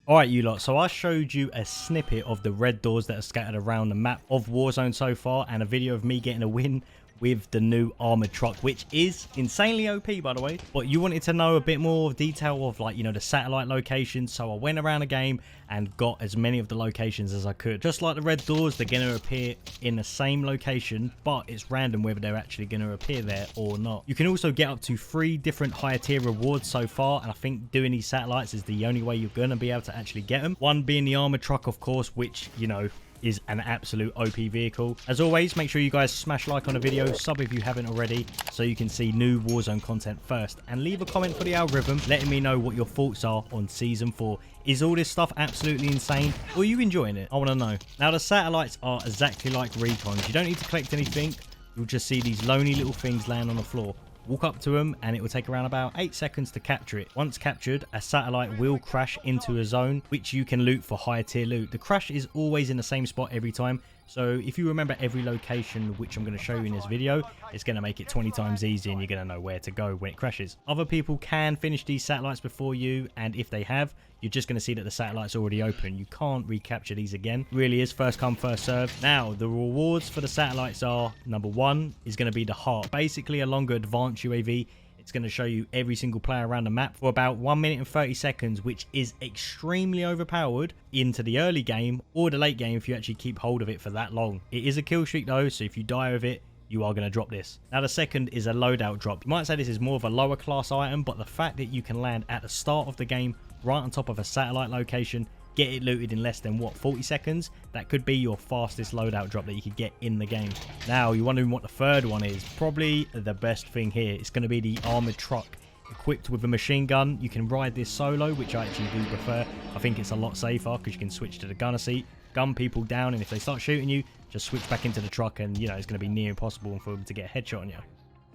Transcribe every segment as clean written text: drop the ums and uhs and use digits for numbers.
Alright you lot, so I showed you a snippet of the red doors that are scattered around the map of Warzone so far, and a video of me getting a win with the new Armoured Truck, which is insanely OP by the way. But you wanted to know a bit more detail of, like, you know, the satellite locations, so I went around the game and got as many of the locations as I could. Just like the red doors, they're going to appear in the same location, but it's random whether they're actually going to appear there or not. You can also get up to 3 different higher tier rewards so far, and I think doing these satellites is the only way you're going to be able to actually get them. One being the Armoured Truck, of course, which, you know, is an absolute OP vehicle. As always, make sure you guys smash like on the video, sub if you haven't already, so you can see new Warzone content first, and leave a comment for the algorithm letting me know what your thoughts are on Season 4. Is all this stuff absolutely insane, or are you enjoying it? I want to know. Now, the satellites are exactly like recons. You don't need to collect anything. You'll just see these lonely little things laying on the floor. Walk up to them and it will take around about 8 seconds to capture it. Once captured, a satellite will crash into a zone which you can loot for higher tier loot. The crash is always in the same spot every time, so if you remember every location which I'm going to show you in this video, it's going to make it 20 times easier and you're going to know where to go when it crashes. Other people can finish these satellites before you, and if they have, you're just going to see that the satellite's already open. You can't recapture these again. Really is first come first serve. Now, the rewards for the satellites are, number 1 is going to be the Harp, basically a longer advanced UAV. It's going to show you every single player around the map for about 1 minute and 30 seconds, which is extremely overpowered into the early game or the late game if you actually keep hold of it for that long. It is a kill streak though, so if you die with it, you are going to drop this. Now, the second is a loadout drop. You might say this is more of a lower class item, but the fact that you can land at the start of the game right on top of a satellite location, get it looted in less than, what, 40 seconds? That could be your fastest loadout drop that you could get in the game. Now, you're wondering what the third one is. Probably the best thing here. It's going to be the Armoured Truck. Equipped with a machine gun, you can ride this solo, which I actually do prefer. I think it's a lot safer because you can switch to the gunner seat, gun people down, and if they start shooting you, just switch back into the truck and, you know, it's going to be near impossible for them to get a headshot on you.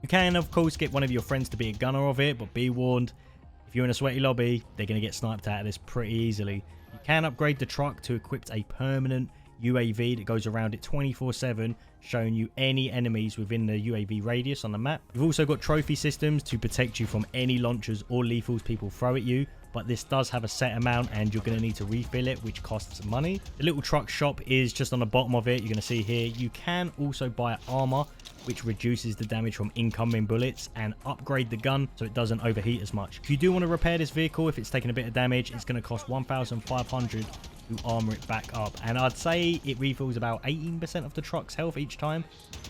You can, of course, get one of your friends to be a gunner of it, but be warned, if you're in a sweaty lobby, they're going to get sniped out of this pretty easily. You can upgrade the truck to equip a permanent UAV that goes around it 24/7, showing you any enemies within the UAV radius on the map. You've also got trophy systems to protect you from any launchers or lethals people throw at you, but this does have a set amount and you're going to need to refill it, which costs money. The little truck shop is just on the bottom of it. You're going to see here you can also buy armor, which reduces the damage from incoming bullets, and upgrade the gun so it doesn't overheat as much. If you do want to repair this vehicle, if it's taking a bit of damage, it's going to cost 1,500 to armor it back up, and I'd say it refills about 18% of the truck's health each time.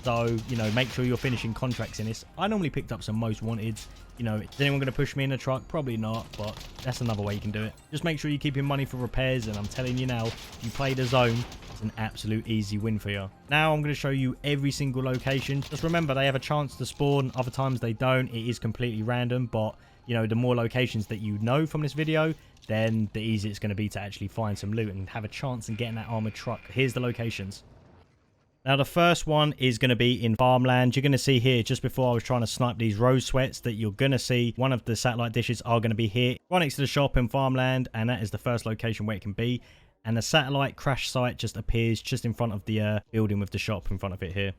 So, you know, make sure you're finishing contracts in this. I normally picked up some most wanted. You know, is anyone going to push me in the truck? Probably not, but that's another way you can do it. Just make sure you keep your money for repairs, and I'm telling you now, if you play the zone, it's an absolute easy win for you. Now I'm going to show you every single location. Just remember, they have a chance to spawn. Other times they don't. It is completely random, but, you know, the more locations that you know from this video, then the easier it's going to be to actually find some loot and have a chance in getting that armored truck. Here's the locations. Now, the first one is going to be in farmland. You're going to see here, just before I was trying to snipe these rose sweats, that you're going to see one of the satellite dishes are going to be here, right next to the shop in farmland, and that is the first location where it can be. And the satellite crash site just appears just in front of the building with the shop in front of it here.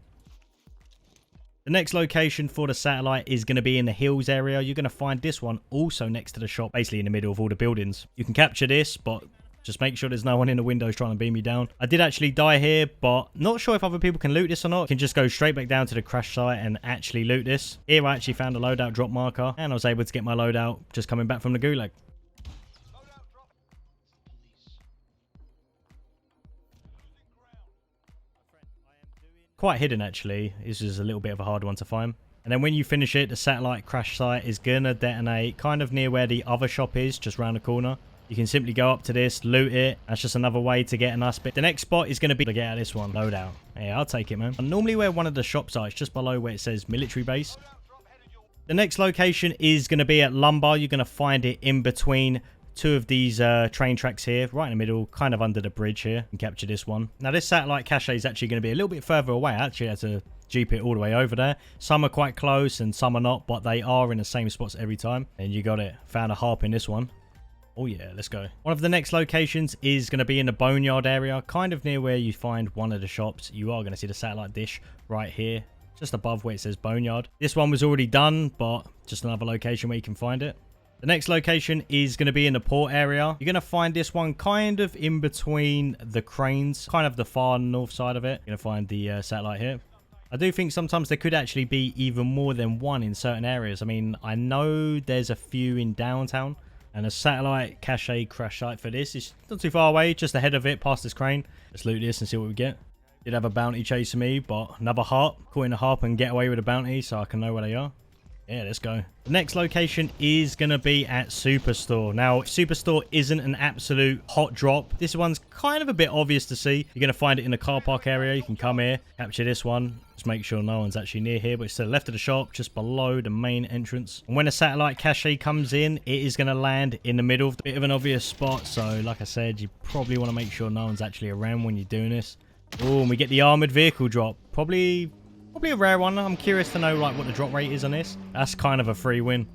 The next location for the satellite is going to be in the hills area. You're going to find this one also next to the shop, basically in the middle of all the buildings. You can capture this, but just make sure there's no one in the windows trying to beam you down. I did actually die here, but not sure if other people can loot this or not. You can just go straight back down to the crash site and actually loot this. Here I actually found a loadout drop marker, and I was able to get my loadout just coming back from the gulag. Quite hidden actually. This is a little bit of a hard one to find. And then when you finish it, the satellite crash site is gonna detonate kind of near where the other shop is, just around the corner. You can simply go up to this, loot it. That's just another way to get a nice bit. The next spot is going to be to get out of this one. Loadout. Yeah, I'll take it, man. And normally where one of the shops are, it's just below where it says military base. The next location is going to be at Lumber. You're going to find it in between 2 of these train tracks here, right in the middle, kind of under the bridge here, and capture this one. Now, this satellite cache is actually going to be a little bit further away. I actually had to jeep it all the way over there. Some are quite close and some are not, but they are in the same spots every time. And you got it. Found a harp in this one. Oh yeah, let's go. One of the next locations is going to be in the boneyard area, kind of near where you find one of the shops. You are going to see the satellite dish right here, just above where it says boneyard. This one was already done, but just another location where you can find it. The next location is going to be in the port area. You're going to find this one kind of in between the cranes, kind of the far north side of it. You're going to find the satellite here. I do think sometimes there could actually be even more than one in certain areas. I mean, I know there's a few in downtown, and a satellite cache crash site for this is not too far away, just ahead of it, past this crane. Let's loot this and see what we get. Did have a bounty chasing me, but another harp. Caught in a harp and get away with a bounty so I can know where they are. Yeah, let's go. The next location is going to be at Superstore. Now, if Superstore isn't an absolute hot drop, this one's kind of a bit obvious to see. You're going to find it in the car park area. You can come here, capture this one. Just make sure no one's actually near here, but it's to the left of the shop, just below the main entrance. And when a satellite cache comes in, it is going to land in the middle. A bit of an obvious spot, so like I said, you probably want to make sure no one's actually around when you're doing this. Oh, and we get the armored vehicle drop. Probably a rare one. I'm curious to know like what the drop rate is on this. That's kind of a free win.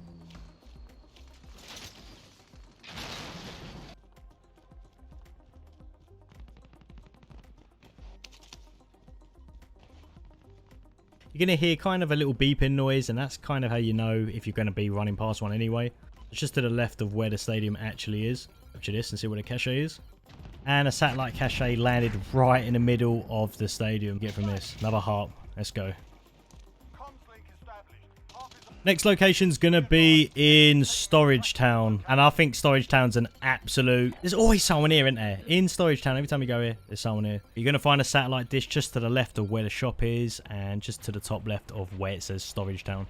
You're going to hear kind of a little beeping noise, and that's kind of how you know if you're going to be running past one anyway. It's just to the left of where the stadium actually is. Capture this and see where the cache is. And a satellite cache landed right in the middle of the stadium. Get from this. Another harp. Let's go. Next location's going to be in Storage Town. And I think Storage Town's an absolute... There's always someone here, isn't there? In Storage Town, every time you go here, there's someone here. You're going to find a satellite dish just to the left of where the shop is. And just to the top left of where it says Storage Town.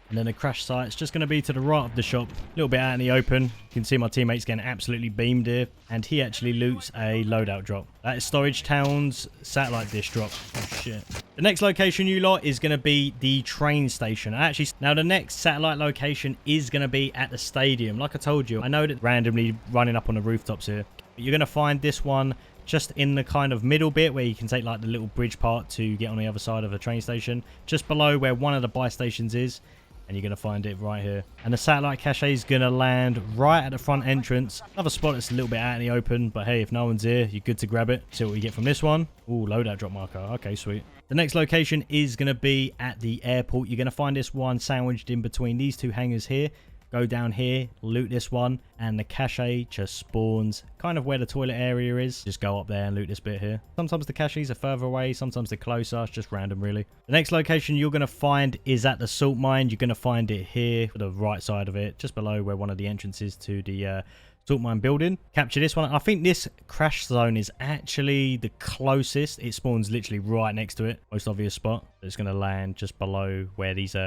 And then the crash site's just going to be to the right of the shop. A little bit out in the open. You can see my teammates getting absolutely beamed here. And he actually loots a loadout drop. That is Storage Town's satellite dish drop. Oh, shit. The next location, you lot, is going to be the train station. Actually, now the next satellite location is going to be at the stadium. Like I told you, I know that randomly running up on the rooftops here. But you're going to find this one just in the kind of middle bit where you can take like the little bridge part to get on the other side of the train station. Just below where one of the buy stations is. And you're going to find it right here. And the satellite cache is going to land right at the front entrance. Another spot that's a little bit out in the open. But hey, if no one's here, you're good to grab it. See what we get from this one. Ooh, loadout drop marker. Okay, sweet. The next location is going to be at the airport. You're going to find this one sandwiched in between these two hangars here. Go down here, loot this one, and the cache just spawns kind of where the toilet area is. Just go up there and loot this bit here. Sometimes the caches are further away, sometimes they're closer. It's just random, really. The next location you're going to find is at the salt mine. You're going to find it here, to the right side of it, just below where one of the entrances to the salt mine building. Capture this one. I think this crash zone is actually the closest. It spawns literally right next to it. Most obvious spot. It's going to land just below where these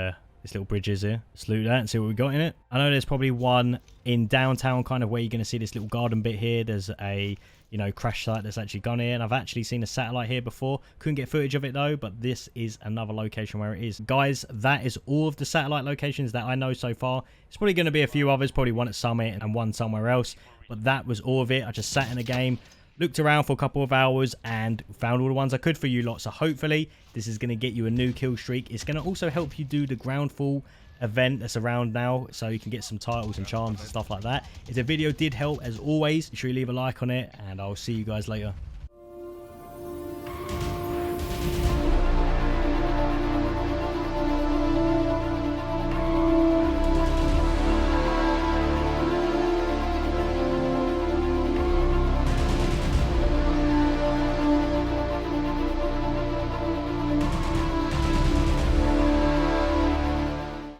this little bridge is here. Let's loot that and see what we got in it. I know there's probably one in downtown, kind of where you're going to see this little garden bit here. There's a, you know, crash site that's actually gone here, and I've actually seen a satellite here before. Couldn't get footage of it though, but this is another location where it is. Guys, that is all of the satellite locations that I know so far. It's probably going to be a few others, probably one at Summit and one somewhere else, but that was all of it. I just sat in a game, looked around for a couple of hours and found all the ones I could for you lot. So hopefully this is going to get you a new kill streak. It's going to also help you do the Groundfall event that's around now, so you can get some titles and charms and stuff like that. If the video did help, as always, be sure you leave a like on it, and I'll see you guys later.